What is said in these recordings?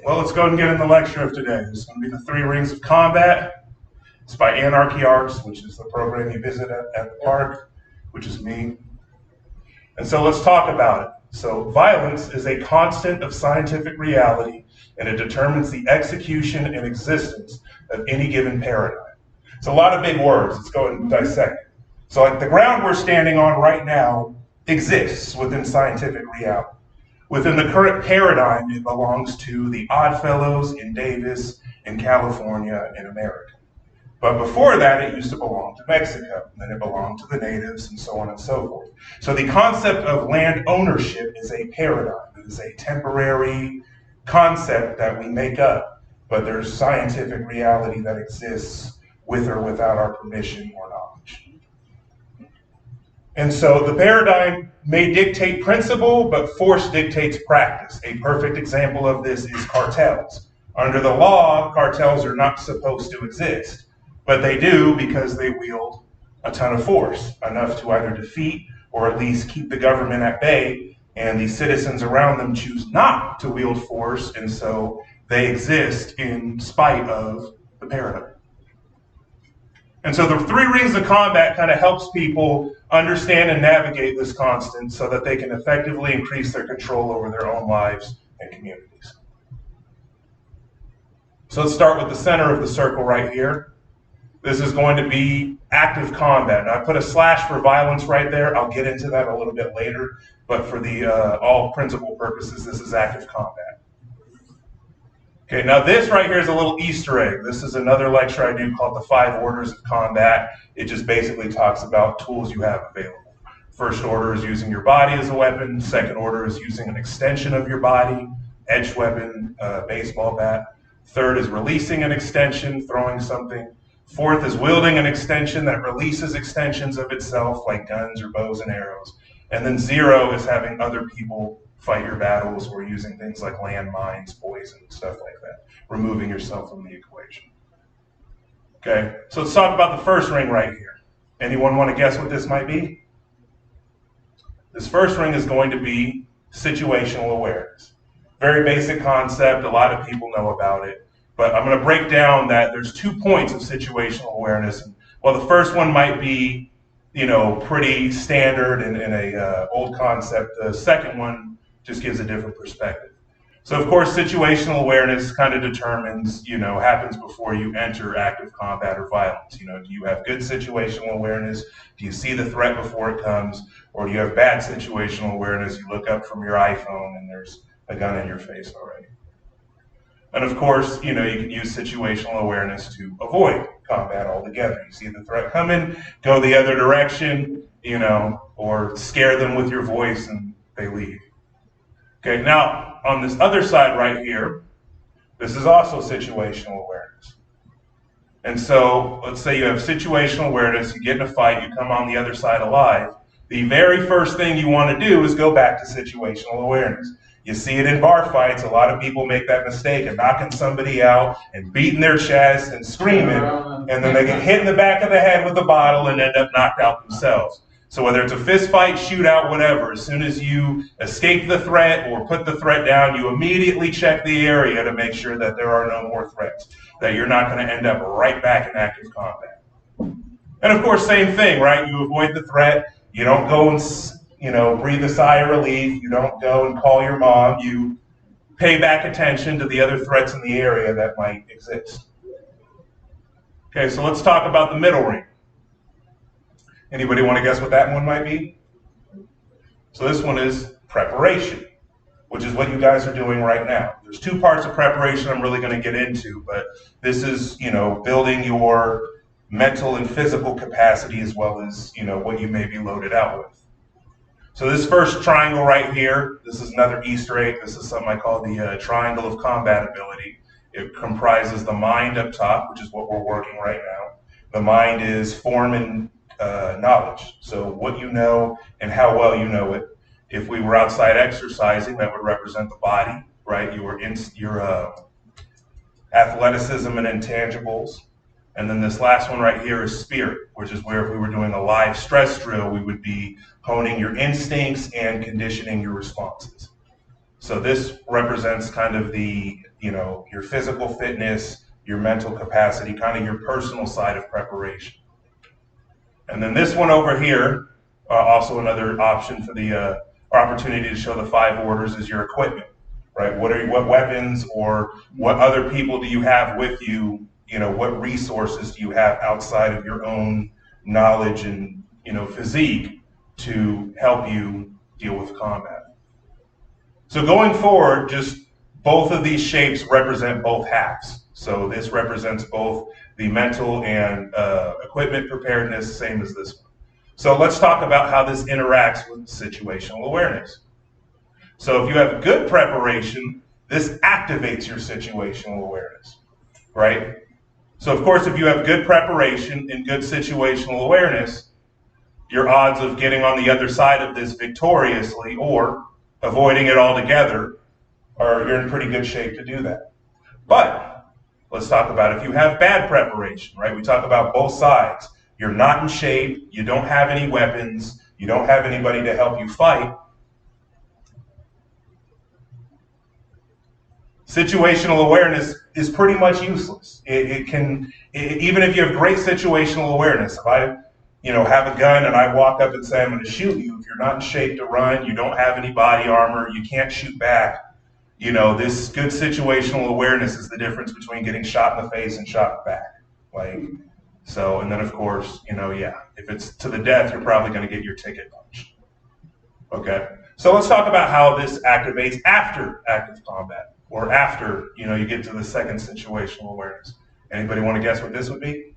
Well, let's go ahead and get in the lecture of today. This is going to be the 3 Rings of Combat. It's by Anarchy Arts, which is the program you visit at the park, which is me. And so let's talk about it. So violence is a constant of scientific reality, and it determines the execution and existence of any given paradigm. It's a lot of big words. Let's go and dissect it. So like the ground we're standing on right now exists within scientific reality. Within the current paradigm, it belongs to the Oddfellows in Davis, in California, in America. But before that, it used to belong to Mexico, and then it belonged to the natives, and so on and so forth. So the concept of land ownership is a paradigm. It is a temporary concept that we make up, but there's scientific reality that exists with or without our permission or knowledge. And so the paradigm may dictate principle, but force dictates practice. A perfect example of this is cartels. Under the law, cartels are not supposed to exist, but they do because they wield a ton of force, enough to either defeat or at least keep the government at bay, and the citizens around them choose not to wield force, and so they exist in spite of the paradigm. And so the 3 Rings of Combat kind of helps people understand and navigate this constant so that they can effectively increase their control over their own lives and communities. So let's start with the center of the circle right here. This is going to be active combat. Now I put a slash for violence right there. I'll get into that a little bit later, but for the all principle purposes, this is active combat. Okay, now this right here is a little Easter egg. This is another lecture I do called the 5 Orders of Combat. It just basically talks about tools you have available. First order is using your body as a weapon. Second order is using an extension of your body, edged weapon, baseball bat. Third is releasing an extension, throwing something. Fourth is wielding an extension that releases extensions of itself, like guns or bows and arrows. And then 0 is having other people fight your battles or using things like landmines, poison, stuff like that, removing yourself from the equation. Okay, so let's talk about the first ring right here. Anyone want to guess what this might be? This first ring is going to be situational awareness. Very basic concept, a lot of people know about it, but I'm going to break down that there's 2 points of situational awareness. Well, the first one might be, pretty standard and a old concept. The second one just gives a different perspective. So of course, situational awareness kind of determines, happens before you enter active combat or violence. Do you have good situational awareness? Do you see the threat before it comes? Or do you have bad situational awareness? You look up from your iPhone and there's a gun in your face already. And of course, you can use situational awareness to avoid combat altogether. You see the threat coming, go the other direction, or scare them with your voice and they leave. Okay, now on this other side right here, this is also situational awareness. And so let's say you have situational awareness, you get in a fight, you come on the other side alive. The very first thing you want to do is go back to situational awareness. You see it in bar fights. A lot of people make that mistake of knocking somebody out and beating their chest and screaming, and then they get hit in the back of the head with a bottle and end up knocked out themselves. So whether it's a fist fight, shootout, whatever, as soon as you escape the threat or put the threat down, you immediately check the area to make sure that there are no more threats, that you're not going to end up right back in active combat. And of course, same thing, right? You avoid the threat. You don't go and breathe a sigh of relief. You don't go and call your mom. You pay back attention to the other threats in the area that might exist. Okay, so let's talk about the middle ring. Anybody want to guess what that one might be? So this one is preparation, which is what you guys are doing right now. There's 2 parts of preparation I'm really going to get into, but this is, building your mental and physical capacity as well as, what you may be loaded out with. So this first triangle right here, this is another Easter egg. This is something I call the triangle of combat ability. It comprises the mind up top, which is what we're working right now. The mind is form and knowledge. So what you know and how well you know it. If we were outside exercising, that would represent the body, right? Your athleticism and intangibles. And then this last one right here is spirit, which is where if we were doing a live stress drill, we would be honing your instincts and conditioning your responses. So this represents kind of the, your physical fitness, your mental capacity, kind of your personal side of preparation. And then this one over here, also another option for the opportunity to show the 5 orders, is your equipment, right? What weapons or what other people do you have with you? What resources do you have outside of your own knowledge and physique to help you deal with combat? So going forward, just both of these shapes represent both halves. So this represents both the mental and equipment preparedness, same as this one. So let's talk about how this interacts with situational awareness. So if you have good preparation, this activates your situational awareness, right? So of course, if you have good preparation and good situational awareness, your odds of getting on the other side of this victoriously or avoiding it altogether you're in pretty good shape to do that. But let's talk about if you have bad preparation, right? We talk about both sides. You're not in shape, you don't have any weapons, you don't have anybody to help you fight. Situational awareness is pretty much useless. Even if you have great situational awareness, if I have a gun and I walk up and say I'm going to shoot you, if you're not in shape to run, you don't have any body armor, you can't shoot back, this good situational awareness is the difference between getting shot in the face and shot in the back. And then of course, if it's to the death, you're probably going to get your ticket punched. Okay, so let's talk about how this activates after active combat, or after you get to the second situational awareness. Anybody want to guess what this would be?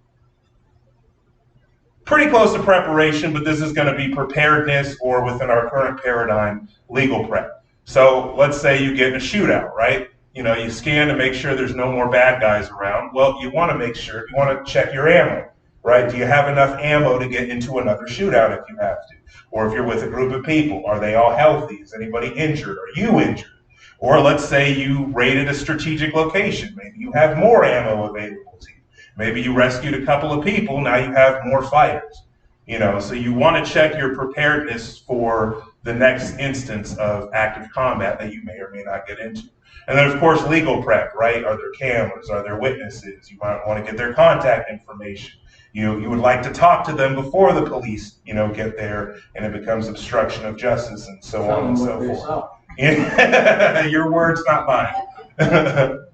Pretty close to preparation, but this is going to be preparedness, or within our current paradigm, legal prep. So let's say you get in a shootout, right? You scan to make sure there's no more bad guys around. Well, you want to make sure, you want to check your ammo, right? Do you have enough ammo to get into another shootout if you have to? Or if you're with a group of people, are they all healthy? Is anybody injured? Are you injured? Or let's say you raided a strategic location. Maybe you have more ammo available to you. Maybe you rescued a couple of people, now you have more fighters. So you want to check your preparedness for the next instance of active combat that you may or may not get into. And then of course legal prep, right? Are there cameras? Are there witnesses? You might want to get their contact information. You would like to talk to them before the police, get there, and it becomes obstruction of justice and so on and so forth. Your words, not mine.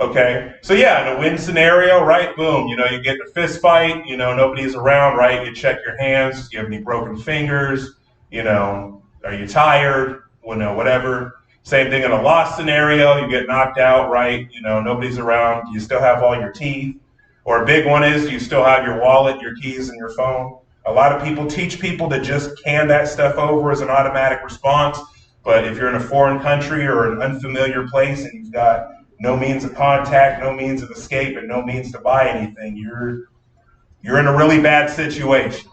Okay, so yeah, in a win scenario, right, boom, you get in a fist fight, nobody's around, right, you check your hands, do you have any broken fingers, are you tired, whatever. Same thing in a loss scenario, you get knocked out, right, nobody's around, do you still have all your teeth? Or a big one is, do you still have your wallet, your keys, and your phone? A lot of people teach people to just hand that stuff over as an automatic response, but if you're in a foreign country or an unfamiliar place and you've got no means of contact, no means of escape, and no means to buy anything, you're in a really bad situation.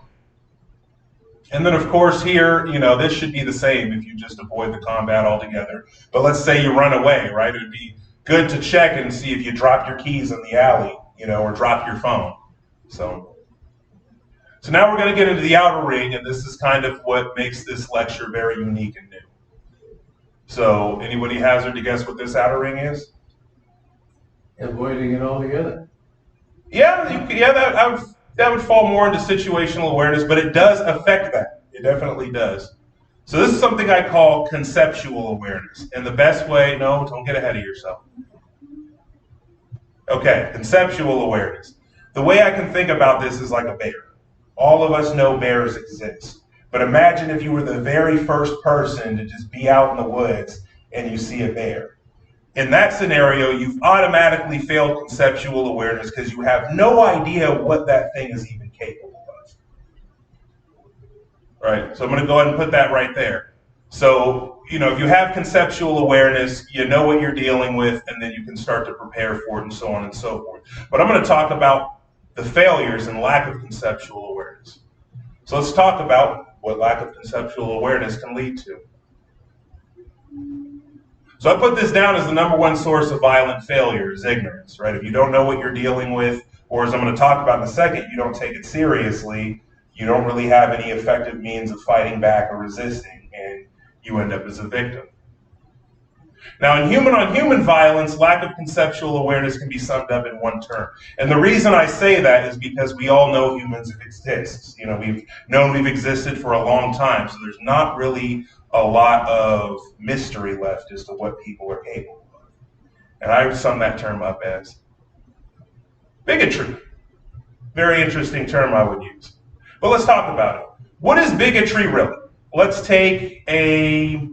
And then of course here, this should be the same if you just avoid the combat altogether. But let's say you run away, right? It would be good to check and see if you dropped your keys in the alley, or dropped your phone. So now we're going to get into the outer ring, and this is kind of what makes this lecture very unique and new. So anybody hazard to guess what this outer ring is? Avoiding it altogether. Yeah, that would fall more into situational awareness, but it does affect that. It definitely does. So this is something I call conceptual awareness. And the best way, no, don't get ahead of yourself. Okay, conceptual awareness. The way I can think about this is like a bear. All of us know bears exist. But imagine if you were the very first person to just be out in the woods and you see a bear. In that scenario, you've automatically failed conceptual awareness because you have no idea what that thing is even capable of. All right, so I'm going to go ahead and put that right there. So, if you have conceptual awareness, you know what you're dealing with, and then you can start to prepare for it and so on and so forth. But I'm going to talk about the failures and lack of conceptual awareness. So let's talk about what lack of conceptual awareness can lead to. So I put this down as the number one source of violent failure is ignorance, right? If you don't know what you're dealing with, or as I'm going to talk about in a second, you don't take it seriously, you don't really have any effective means of fighting back or resisting, and you end up as a victim. Now, in human-on-human violence, lack of conceptual awareness can be summed up in one term. And the reason I say that is because we all know humans exist. We've known we've existed for a long time, so there's not really a lot of mystery left as to what people are capable of. And I sum that term up as bigotry. Very interesting term I would use. But let's talk about it. What is bigotry really? Let's take a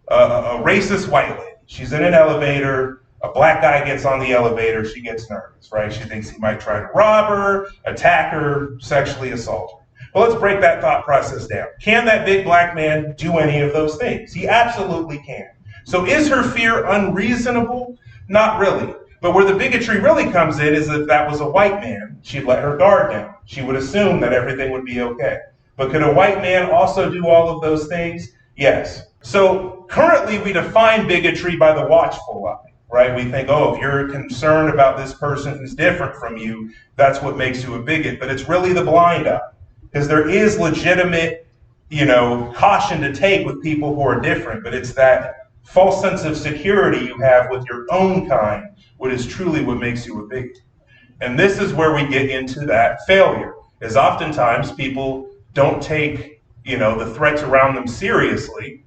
racist white lady. She's in an elevator. A black guy gets on the elevator. She gets nervous, right? She thinks he might try to rob her, attack her, sexually assault her. Well, let's break that thought process down. Can that big black man do any of those things? He absolutely can. So is her fear unreasonable? Not really. But where the bigotry really comes in is if that was a white man, she'd let her guard down. She would assume that everything would be okay. But could a white man also do all of those things? Yes. So currently we define bigotry by the watchful eye, right? We think, oh, if you're concerned about this person who's different from you, that's what makes you a bigot. But it's really the blind eye, because there is legitimate, caution to take with people who are different, but it's that false sense of security you have with your own kind, what is truly what makes you a bigot. And this is where we get into that failure, is oftentimes people don't take, the threats around them seriously,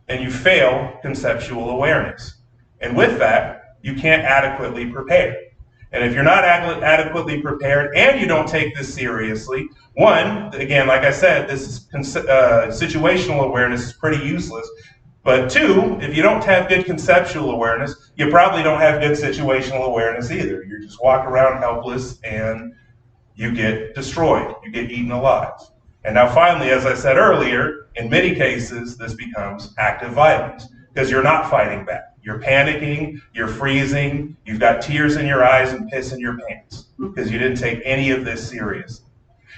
and you fail conceptual awareness. And with that, you can't adequately prepare. And if you're not adequately prepared and you don't take this seriously, one, again, like I said, this is situational awareness is pretty useless. But two, if you don't have good conceptual awareness, you probably don't have good situational awareness either. You just walk around helpless and you get destroyed. You get eaten alive. And now finally, as I said earlier, in many cases, this becomes active violence because you're not fighting back. You're panicking, you're freezing, you've got tears in your eyes and piss in your pants because you didn't take any of this seriously.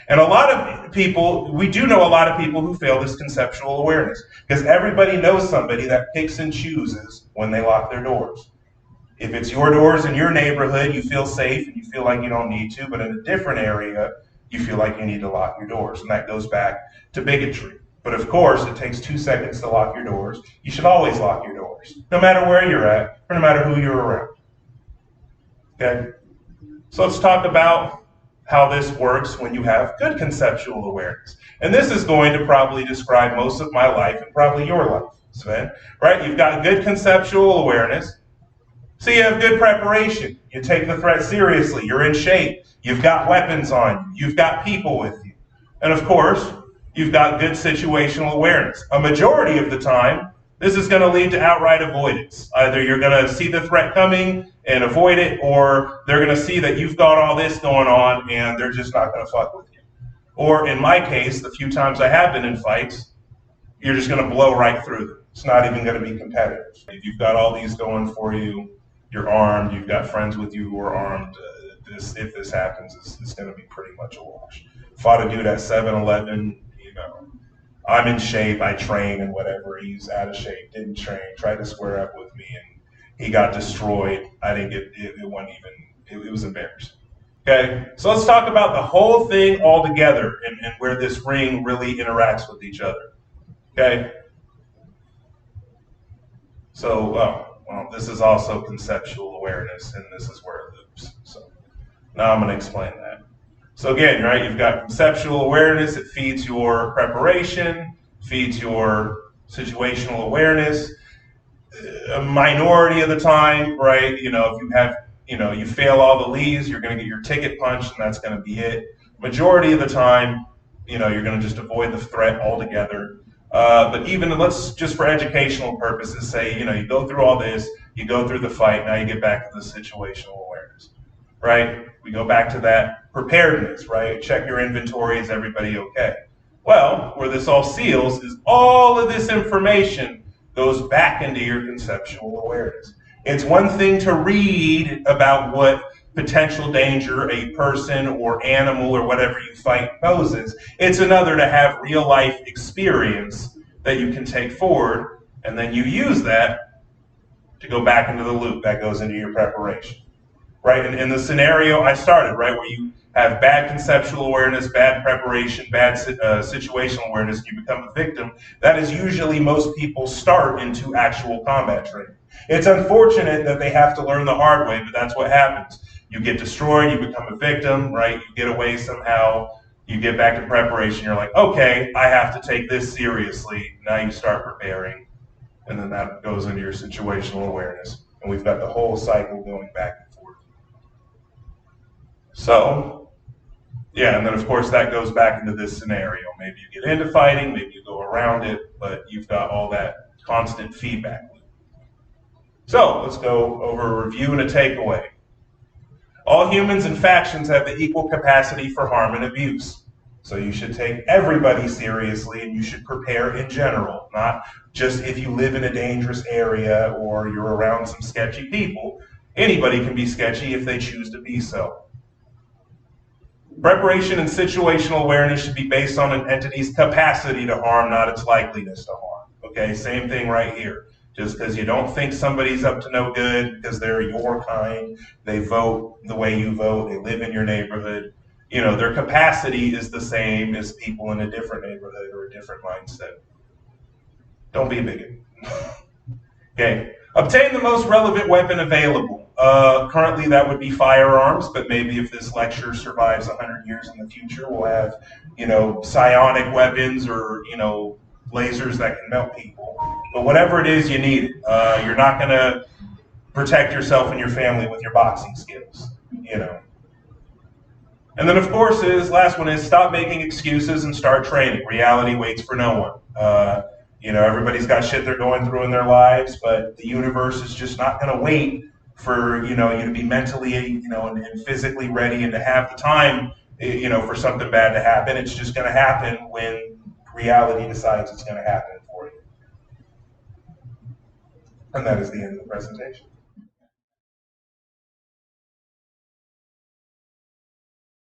And a lot of people, we do know a lot of people who fail this conceptual awareness because everybody knows somebody that picks and chooses when they lock their doors. If it's your doors in your neighborhood, you feel safe and you feel like you don't need to, but in a different area, you feel like you need to lock your doors. And that goes back to bigotry. But of course, it takes 2 seconds to lock your doors. You should always lock your doors, no matter where you're at, or no matter who you're around. Okay? So let's talk about how this works when you have good conceptual awareness. And this is going to probably describe most of my life and probably your life, Sven. Right? You've got good conceptual awareness. So you have good preparation. You take the threat seriously. You're in shape. You've got weapons on you. You've got people with you. And of course, you've got good situational awareness. A majority of the time, this is going to lead to outright avoidance. Either you're going to see the threat coming and avoid it, or they're going to see that you've got all this going on and they're just not going to fuck with you. Or in my case, the few times I have been in fights, you're just going to blow right through them. It's not even going to be competitive. If you've got all these going for you, you're armed, you've got friends with you who are armed, if this happens, it's going to be pretty much a wash. Fought a dude at 7-Eleven, I'm in shape, I train and whatever, he's out of shape, didn't train, tried to square up with me, and he got destroyed. I didn't get, it wasn't even, it was embarrassing. Okay, so let's talk about the whole thing all together and where this ring really interacts with each other. Okay, so, well, this is also conceptual awareness, and this is where it loops. So now I'm going to explain that. So again, right, you've got conceptual awareness. It feeds your preparation, feeds your situational awareness. A minority of the time, right, if you have, you fail all the leaves, you're going to get your ticket punched, and that's going to be it. Majority of the time, you're going to just avoid the threat altogether. But even let's just for educational purposes say, you go through all this, you go through the fight, now you get back to the situational awareness, right? We go back to that preparedness, right? Check your inventory, is everybody okay? Well, where this all seals is all of this information goes back into your conceptual awareness. It's one thing to read about what potential danger a person or animal or whatever you fight poses. It's another to have real life experience that you can take forward, and then you use that to go back into the loop that goes into your preparation, right? And in the scenario I started, right, where you have bad conceptual awareness, bad preparation, bad situational awareness, and you become a victim, that is usually most people start into actual combat training. It's unfortunate that they have to learn the hard way, but that's what happens. You get destroyed, you become a victim, right? You get away somehow, you get back to preparation, you're like, okay, I have to take this seriously. Now you start preparing, and then that goes into your situational awareness. And we've got the whole cycle going back and forth. So, yeah, and then of course that goes back into this scenario. Maybe you get into fighting, maybe you go around it, but you've got all that constant feedback loop. So, let's go over a review and a takeaway. All humans and factions have the equal capacity for harm and abuse. So you should take everybody seriously, and you should prepare in general, not just if you live in a dangerous area or you're around some sketchy people. Anybody can be sketchy if they choose to be so. Preparation and situational awareness should be based on an entity's capacity to harm, not its likeliness to harm. Okay, same thing right here. Just because you don't think somebody's up to no good because they're your kind, they vote the way you vote, they live in your neighborhood, you know, their capacity is the same as people in a different neighborhood or a different mindset. Don't be a bigot. Okay. Obtain the most relevant weapon available. Currently that would be firearms, but maybe if this lecture survives 100 years in the future, we'll have, you know, psionic weapons or, you know, lasers that can melt people. But whatever it is, you need it. You're not going to protect yourself and your family with your boxing skills, you know. And then, of course, last one is stop making excuses and start training. Reality waits for no one. You know, everybody's got shit they're going through in their lives, but the universe is just not going to wait for, you know, you to be mentally, you know, and physically ready and to have the time, you know, for something bad to happen. It's just going to happen when reality decides it's going to happen for you. And that is the end of the presentation.